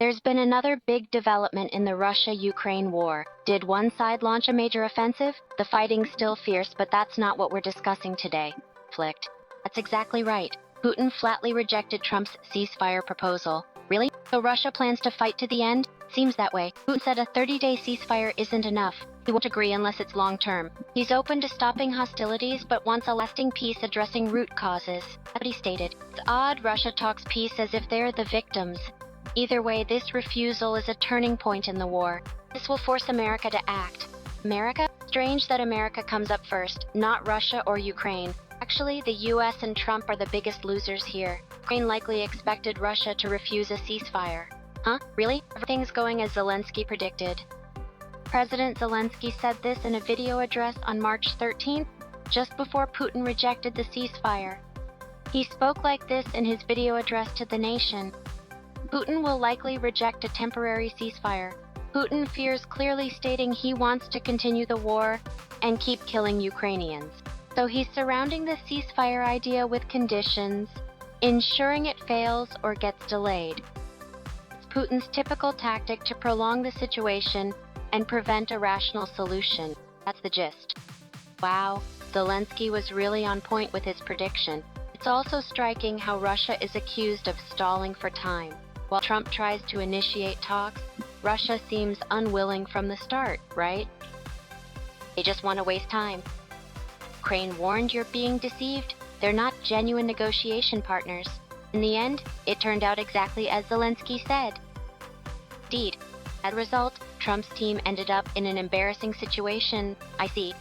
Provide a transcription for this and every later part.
There's been another big development in the Russia-Ukraine war. Did one side launch a major offensive? The fighting's still fierce, but that's not what we're discussing today. Conflict. That's exactly right. Putin flatly rejected Trump's ceasefire proposal. Really? So Russia plans to fight to the end? Seems that way. Putin said a 30-day ceasefire isn't enough. He won't agree unless it's long-term. He's open to stopping hostilities, but wants a lasting peace addressing root causes. That's what he stated. It's odd Russia talks peace as if they're the victims. Either way, this refusal is a turning point in the war. This will force America to act. America? Strange that America comes up first, not Russia or Ukraine. Actually, the US and Trump are the biggest losers here. Ukraine likely expected Russia to refuse a ceasefire. Huh? Really? Everything's going as Zelensky predicted. President Zelensky said this in a video address on March 13th, just before Putin rejected the ceasefire. He spoke like this in his video address to the nation. Putin will likely reject a temporary ceasefire. Putin fears clearly stating he wants to continue the war and keep killing Ukrainians. So he's surrounding the ceasefire idea with conditions, ensuring it fails or gets delayed. It's Putin's typical tactic to prolong the situation and prevent a rational solution. That's the gist. Wow, Zelensky was really on point with his prediction. It's also striking how Russia is accused of stalling for time. While Trump tries to initiate talks, Russia seems unwilling from the start, right? They just want to waste time. Ukraine warned you're being deceived. They're not genuine negotiation partners. In the end, it turned out exactly as Zelensky said. Indeed, as a result, Trump's team ended up in an embarrassing situation, I see.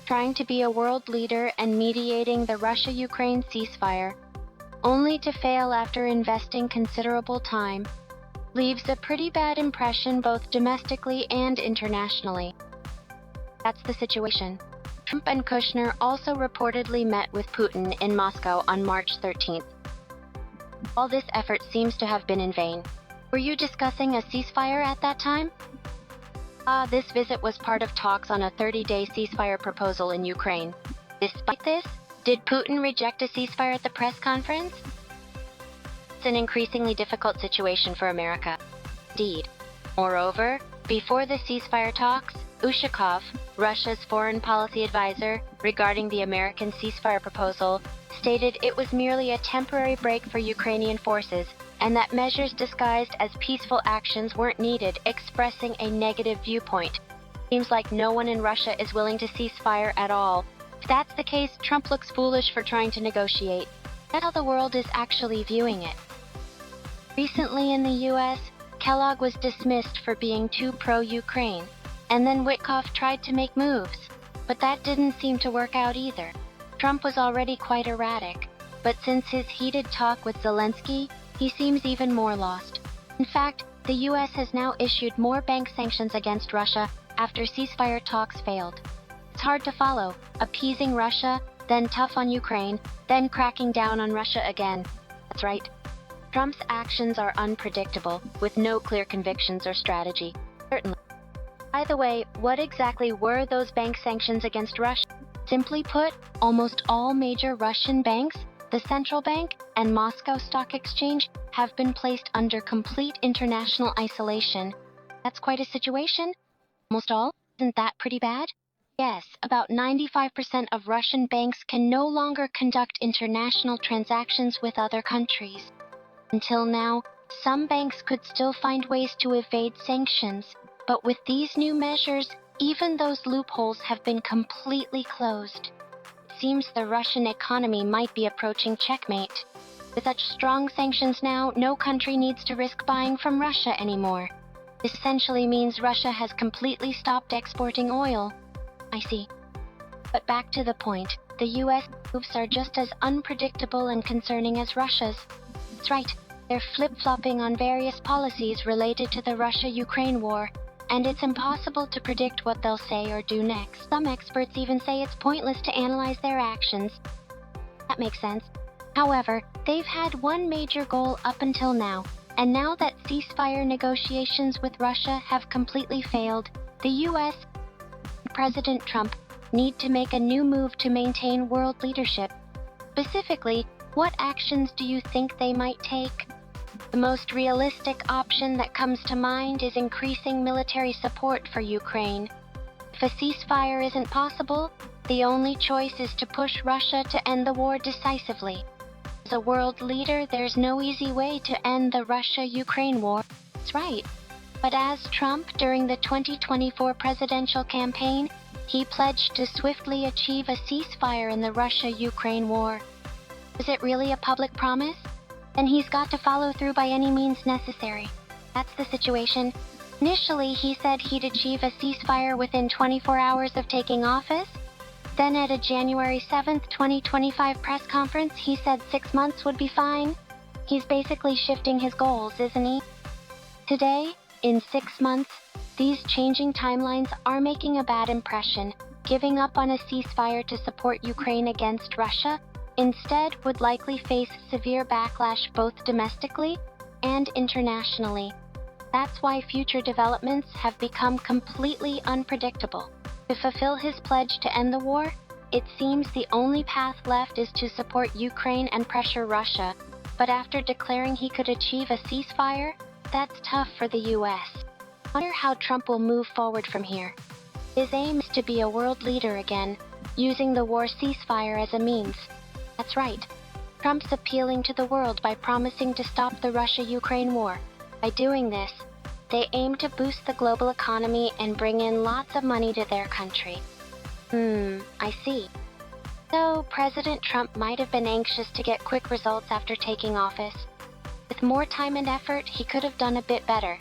Trying to be a world leader and mediating the Russia-Ukraine ceasefire, only to fail after investing considerable time, leaves a pretty bad impression both domestically and internationally. That's the situation. Trump and Kushner also reportedly met with Putin in Moscow on March 13th. All this effort seems to have been in vain. Were you discussing a ceasefire at that time? This visit was part of talks on a 30-day ceasefire proposal in Ukraine. Despite this, did Putin reject a ceasefire at the press conference? It's an increasingly difficult situation for America. Indeed. Moreover, before the ceasefire talks, Ushakov, Russia's foreign policy advisor regarding the American ceasefire proposal, stated it was merely a temporary break for Ukrainian forces and that measures disguised as peaceful actions weren't needed, expressing a negative viewpoint. Seems like no one in Russia is willing to cease fire at all. If that's the case, Trump looks foolish for trying to negotiate. That's how the world is actually viewing it. Recently in the US, Kellogg was dismissed for being too pro-Ukraine, and then Witkoff tried to make moves, but that didn't seem to work out either. Trump was already quite erratic, but since his heated talk with Zelensky, he seems even more lost. In fact, the US has now issued more bank sanctions against Russia after ceasefire talks failed. It's hard to follow, appeasing Russia, then tough on Ukraine, then cracking down on Russia again. That's right. Trump's actions are unpredictable, with no clear convictions or strategy. Certainly. By the way, what exactly were those bank sanctions against Russia? Simply put, almost all major Russian banks, the central bank, and Moscow Stock Exchange have been placed under complete international isolation. That's quite a situation. Almost all? Isn't that pretty bad? Yes, about 95% of Russian banks can no longer conduct international transactions with other countries. Until now, some banks could still find ways to evade sanctions, but with these new measures, even those loopholes have been completely closed. It seems the Russian economy might be approaching checkmate. With such strong sanctions now, no country needs to risk buying from Russia anymore. This essentially means Russia has completely stopped exporting oil. I see. But back to the point, the US moves are just as unpredictable and concerning as Russia's. That's right, they're flip-flopping on various policies related to the Russia-Ukraine war, and it's impossible to predict what they'll say or do next. Some experts even say it's pointless to analyze their actions. That makes sense. However, they've had one major goal up until now, and now that ceasefire negotiations with Russia have completely failed, the US and President Trump need to make a new move to maintain world leadership. Specifically, what actions do you think they might take? The most realistic option that comes to mind is increasing military support for Ukraine. If a ceasefire isn't possible, the only choice is to push Russia to end the war decisively. As a world leader, there's no easy way to end the Russia-Ukraine war. That's right. But as Trump during the 2024 presidential campaign, he pledged to swiftly achieve a ceasefire in the Russia-Ukraine war. Is it really a public promise? Then he's got to follow through by any means necessary. That's the situation. Initially, he said he'd achieve a ceasefire within 24 hours of taking office. Then at a January 7, 2025 press conference, he said 6 months would be fine. He's basically shifting his goals, isn't he? Today, in 6 months, these changing timelines are making a bad impression. Giving up on a ceasefire to support Ukraine against Russia instead would likely face severe backlash both domestically and internationally. That's why future developments have become completely unpredictable. To fulfill his pledge to end the war, it seems the only path left is to support Ukraine and pressure Russia. But after declaring he could achieve a ceasefire, that's tough for the US. I wonder how Trump will move forward from here. His aim is to be a world leader again, using the war ceasefire as a means. That's right. Trump's appealing to the world by promising to stop the Russia-Ukraine war. By doing this, they aim to boost the global economy and bring in lots of money to their country. I see. So, President Trump might have been anxious to get quick results after taking office. With more time and effort, he could have done a bit better.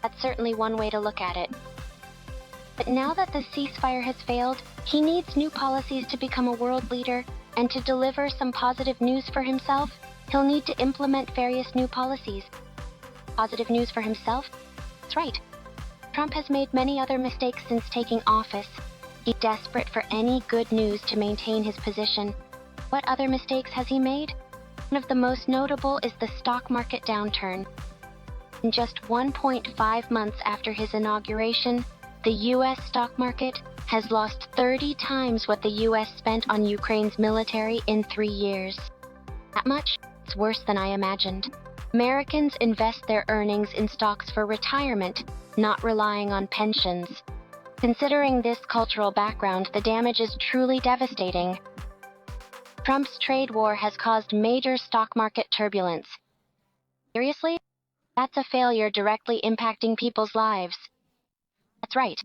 That's certainly one way to look at it. But now that the ceasefire has failed, he needs new policies to become a world leader, and to deliver some positive news for himself, he'll need to implement various new policies. Positive news for himself? That's right. Trump has made many other mistakes since taking office. He's desperate for any good news to maintain his position. What other mistakes has he made? One of the most notable is the stock market downturn. In just 1.5 months after his inauguration, the US stock market has lost 30 times what the US spent on Ukraine's military in 3 years. That much? It's worse than I imagined. Americans invest their earnings in stocks for retirement, not relying on pensions. Considering this cultural background, the damage is truly devastating. Trump's trade war has caused major stock market turbulence. Seriously? That's a failure directly impacting people's lives. That's right.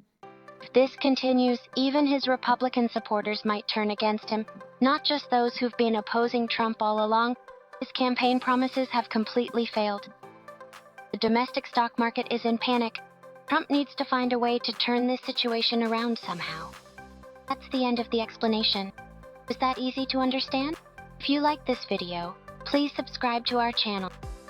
If this continues, even his Republican supporters might turn against him, not just those who've been opposing Trump all along. His campaign promises have completely failed. The domestic stock market is in panic. Trump needs to find a way to turn this situation around somehow. That's the end of the explanation. Was that easy to understand? If you like this video, please subscribe to our channel.